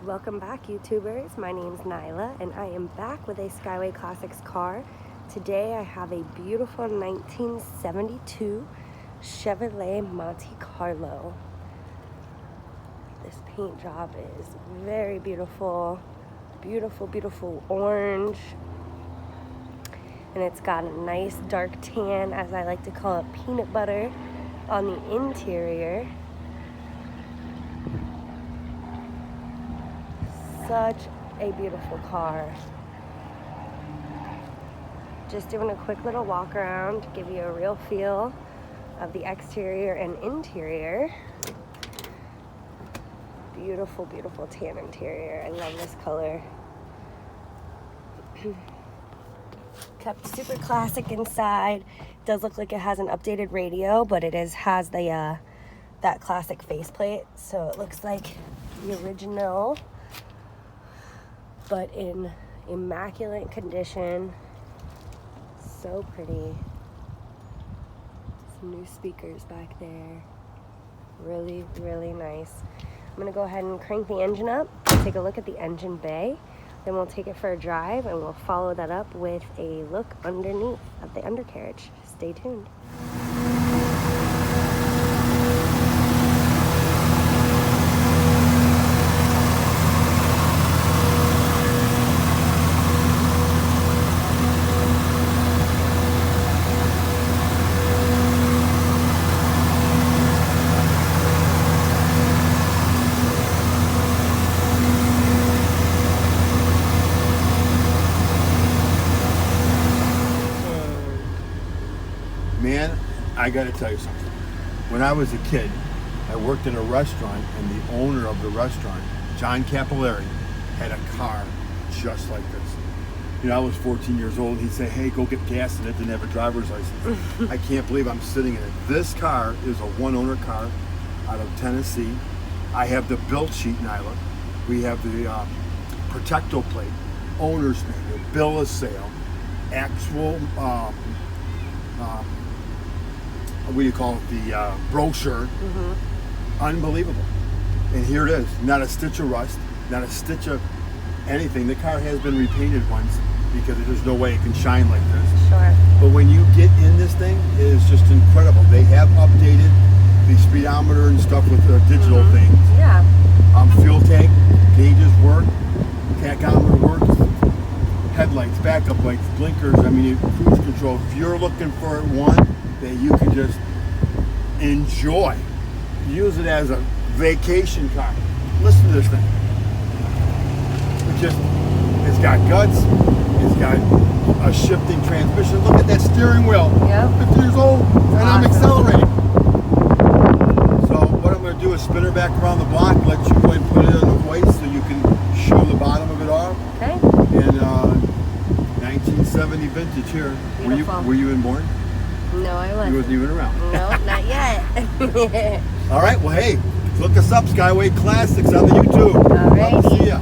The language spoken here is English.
Welcome back, YouTubers. My name's Nyla and I am back with a Skyway Classics car. Today I have a beautiful 1972 Chevrolet Monte Carlo. This paint job is very beautiful. Beautiful orange. And it's got a nice dark tan, as I like to call it, peanut butter on the interior. Such a beautiful car. Just doing a quick little walk around to give you a real feel of the exterior and interior. Beautiful tan interior. I love this color. Kept super classic inside. Does look like it has an updated radio, but it has the that classic faceplate, so it looks like the original, but in immaculate condition. So pretty. Some new speakers back there. Really nice. I'm gonna go ahead and crank the engine up, take a look at the engine bay, then we'll take it for a drive and we'll follow that up with a look underneath at the undercarriage. Stay tuned. Man, I gotta tell you something. When I was a kid, I worked in a restaurant, and the owner of the restaurant, John Capillari, had a car just like this. You know, I was 14 years old, and he'd say, hey, go get gas in it. Didn't have a driver's license. I can't believe I'm sitting in it. This car is a one-owner car out of Tennessee. I have the build sheet, Nyla. We have the Protecto plate, owner's manual, bill of sale, actual what do you call it, the brochure. Unbelievable. And here it is, not a stitch of rust, not a stitch of anything. The car has been repainted once because there's no way it can shine like this. Sure. But when you get in this thing, it is just incredible. They have updated the speedometer and stuff with digital things. Yeah. Fuel tank gauges work, tachometer works, headlights, backup lights, blinkers. I mean, cruise control. If you're looking for one that you can just enjoy, use it as a vacation car. Listen to this thing. It's got guts. It's got a shifting transmission. Look at that steering wheel. Yep. 50 years old, and awesome. I'm accelerating. So what I'm going to do is spin her back around the block, let you go and put it in the hoist so you can show the bottom of it off. Okay. And 1970 vintage here. Were you even born? No, I wasn't. You wasn't even around. No, not yet. All right, well, hey, look us up, Skyway Classics on the YouTube. All right. See ya.